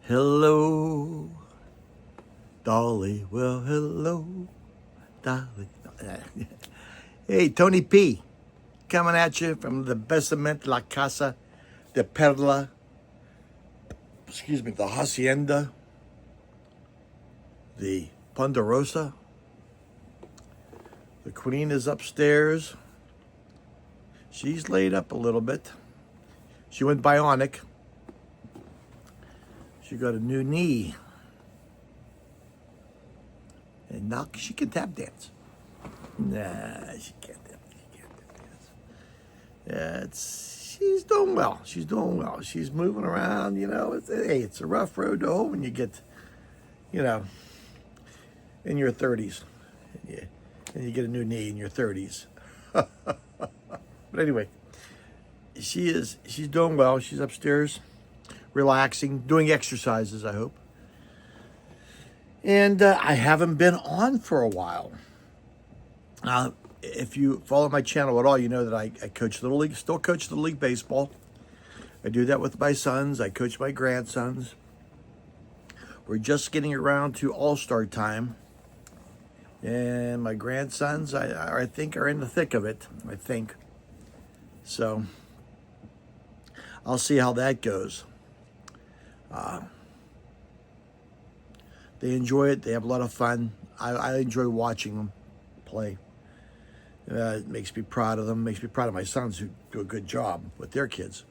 Hello, Dolly. Well, hello, Dolly. Hey, Tony P. Coming at you from the Basement La Casa de Perla. The Hacienda. The Ponderosa. The Queen is upstairs. She's laid up a little bit. She went bionic. She got a new knee. And now she can tap dance. Nah, she can't tap dance. She's doing well. She's doing well. She's moving around, it's a rough road to hoe when you get, in your 30s. And you get a new knee in your 30s. But anyway, she's doing well. She's upstairs, relaxing, doing exercises, I hope. And I haven't been on for a while. If you follow my channel at all, you know that I coach Little League, still coach Little League baseball. I do that with my sons. I coach my grandsons. We're just getting around to All-Star time. And my grandsons, I think, are in the thick of it, I think. So, I'll see how that goes. They enjoy it. They have a lot of fun. I enjoy watching them play. It makes me proud of them. Makes me proud of my sons who do a good job with their kids.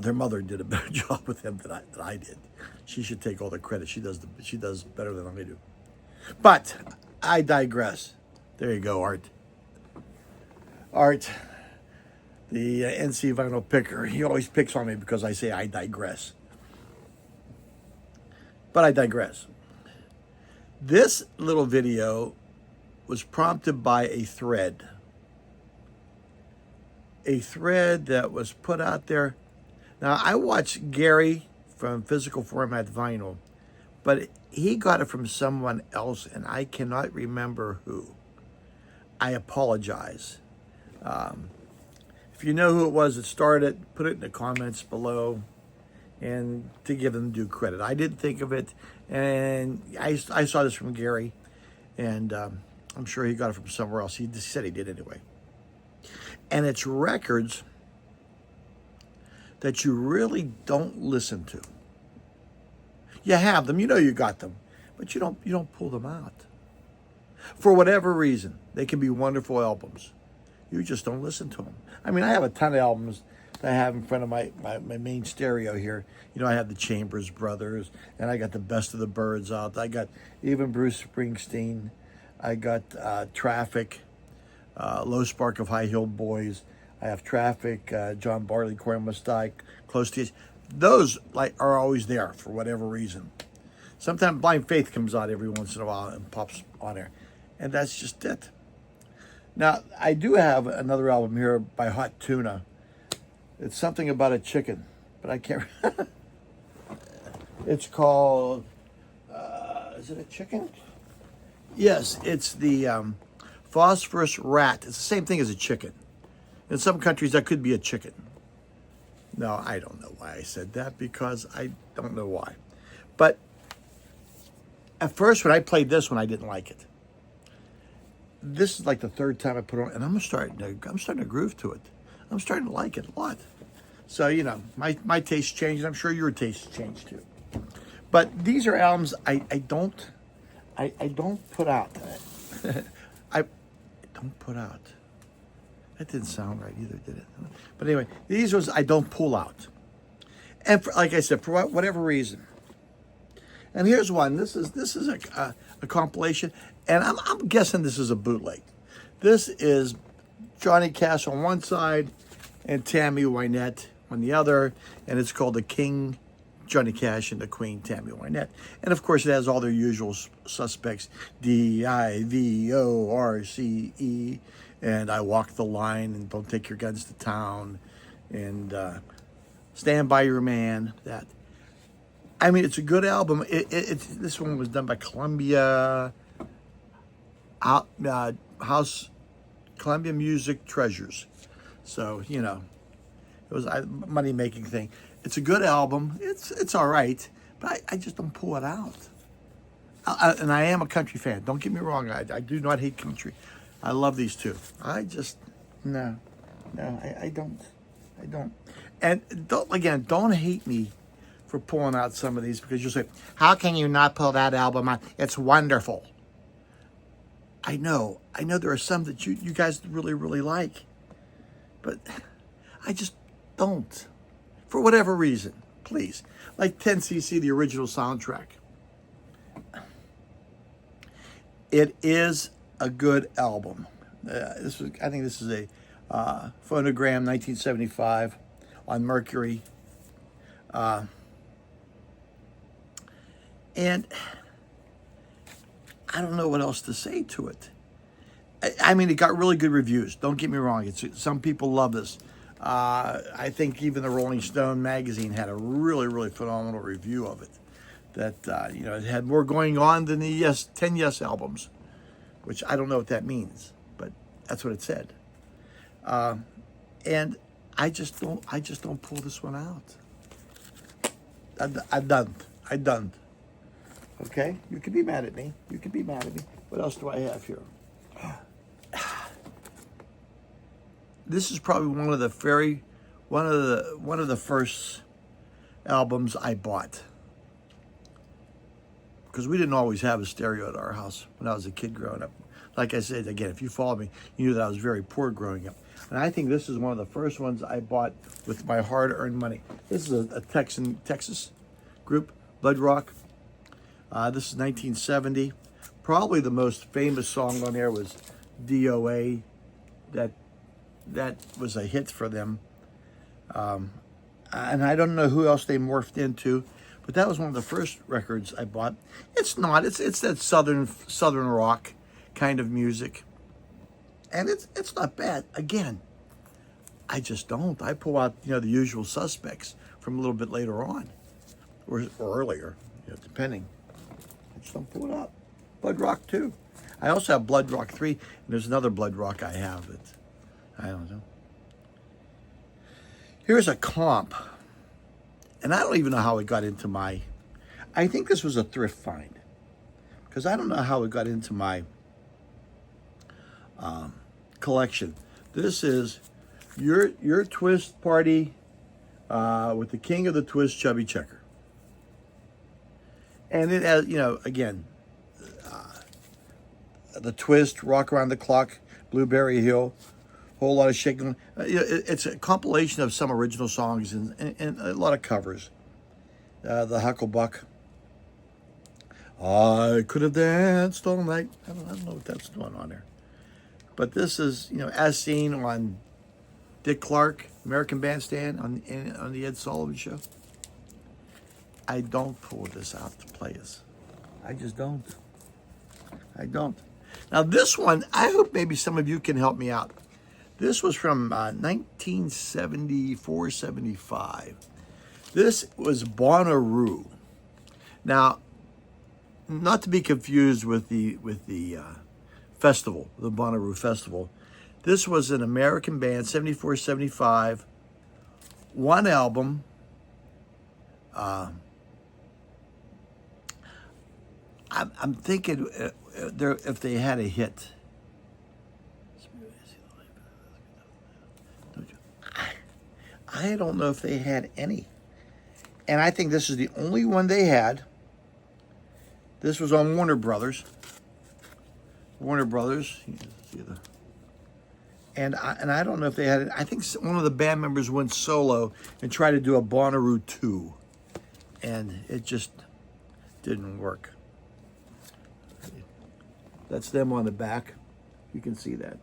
Their mother did a better job with them than I did. She should take all the credit. She does better than I do. But I digress. There you go, Art. Art, the NC vinyl picker. He always picks on me because I say I digress. But I digress. This little video was prompted by a thread. A thread that was put out there. Now, I watched Gary from Physical Format Vinyl, but he got it from someone else, and I cannot remember who. I apologize. If you know who it was that started, put it in the comments below, and to give them due credit. I didn't think of it, and I saw this from Gary, and I'm sure he got it from somewhere else. He just said he did anyway. And it's records that you really don't listen to. You have them, you got them, but you don't pull them out. For whatever reason, they can be wonderful albums. You just don't listen to them. I mean, I have a ton of albums that I have in front of my main stereo here. I have the Chambers Brothers, and I got the Best of the Birds out. I got even Bruce Springsteen. I got Traffic, Low Spark of High Heel Boys. I have Traffic, John Barley, Corey Must Die, Close to You. Those are always there for whatever reason. Sometimes Blind Faith comes out every once in a while and pops on there. And that's just it. Now, I do have another album here by Hot Tuna. It's something about a chicken, but I can't. It's called, is it a chicken? Yes, it's the Phosphorus Rat. It's the same thing as a chicken. In some countries, that could be a chicken. No, I don't know why I said that, because I don't know why. But at first, when I played this one, I didn't like it. This is like the third time I put it on, and I'm starting to groove to it. I'm starting to like it a lot. So, my taste changed, and I'm sure your taste changed too. But these are albums I don't put out. I don't put out. That didn't sound right either, did it? But anyway, these ones I don't pull out. And like I said, for whatever reason. And here's one. This is a compilation, and I'm guessing this is a bootleg. This is Johnny Cash on one side and Tammy Wynette on the other, and it's called The King Johnny Cash and the Queen Tammy Wynette. And of course, it has all their usual suspects: DIVORCE, and I Walk the Line, and Don't Take Your Guns to Town, and Stand By Your Man. That. I mean, it's a good album. This one was done by Columbia Columbia Music Treasures. So, it was a money-making thing. It's a good album. It's all right, but I just don't pull it out. And I am a country fan. Don't get me wrong. I do not hate country. I love these two. I just, no, I don't. I don't. And don't hate me for pulling out some of these, because you'll say, how can you not pull that album out? It's wonderful. I know there are some that you guys really, really like, but I just don't. For whatever reason, please. Like 10cc, the original soundtrack. It is a good album. I think this is a phonogram, 1975, on Mercury. And I don't know what else to say to it. I mean, it got really good reviews. Don't get me wrong. Some people love this. I think even the Rolling Stone magazine had a really, really phenomenal review of it. That, it had more going on than the 10 Yes albums, which I don't know what that means, but that's what it said. And I just don't pull this one out. I don't. Okay? You can be mad at me. What else do I have here? This is probably one of the first albums I bought, because we didn't always have a stereo at our house when I was a kid growing up. Like I said, again, if you followed me, you knew that I was very poor growing up. And I think this is one of the first ones I bought with my hard-earned money. This is a Texas group, Blood Rock. This is 1970. Probably the most famous song on there was DOA. That was a hit for them. And I don't know who else they morphed into, but that was one of the first records I bought. It's that southern rock kind of music. And it's not bad. Again, I just don't. I pull out, the Usual Suspects from a little bit later on, or earlier, depending. I just don't pull it out. Blood Rock 2. I also have Blood Rock 3, and there's another Blood Rock I have that I don't know. Here's a comp, and I don't even know how it got into my. I think this was a thrift find, because I don't know how it got into my collection. This is your Twist Party with the King of the Twist, Chubby Checker. And it has, again, the Twist, Rock Around the Clock, Blueberry Hill, Whole Lot of Shaking. It's a compilation of some original songs and a lot of covers. The Hucklebuck. I could have danced all night. I don't know what that's going on there. But this is, as seen on Dick Clark, American Bandstand, on the Ed Sullivan Show. I don't pull this out to play us. I just don't. I don't. Now this one, I hope maybe some of you can help me out. This was from 1974, 75. This was Bonnaroo. Now, not to be confused with the festival, the Bonnaroo Festival. This was an American band, 74, 75. One album. I'm thinking if they had a hit. I don't know if they had any. And I think this is the only one they had. This was on Warner Brothers. Warner Brothers. And I don't know if they had it. I think one of the band members went solo and tried to do a Bonnaroo 2. And it just didn't work. That's them on the back. You can see that.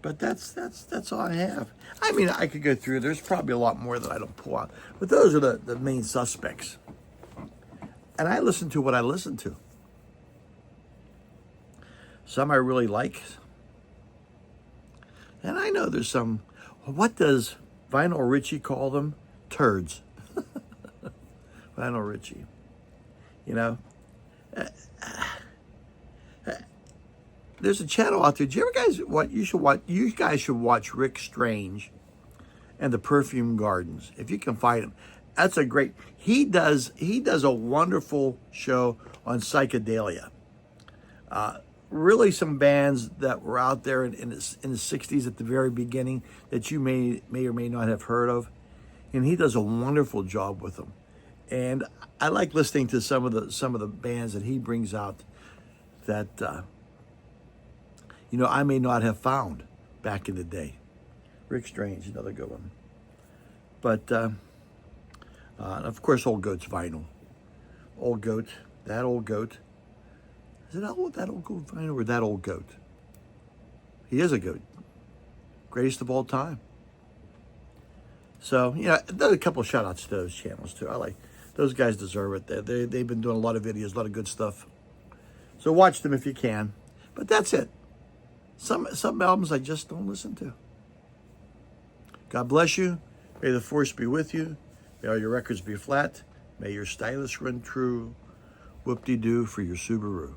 But that's all I have. I mean, I could go through. There's probably a lot more that I don't pull out. But those are the main suspects. And I listen to what I listen to. Some I really like. And I know there's some, what does Vinyl Richie call them? Turds. Vinyl Richie. there's a channel out there. Do you ever guys what you should watch? You guys should watch Rick Strange and the Perfume Gardens if you can find him. That's a great. He does a wonderful show on psychedelia. Really, some bands that were out there in the '60s at the very beginning that you may or may not have heard of, and he does a wonderful job with them. And I like listening to some of the bands that he brings out that I may not have found back in the day. Rick Strange, another good one. But of course, Old Goat's vinyl. Old Goat, that Old Goat. Is it that old goat vinyl or that old goat? He is a goat. Greatest of all time. So, there's a couple of shout outs to those channels too. I like those guys deserve it. They've been doing a lot of videos, a lot of good stuff. So watch them if you can. But that's it. Some albums I just don't listen to. God bless you. May the force be with you. May all your records be flat. May your stylus run true. Whoop-de-doo for your Subaru.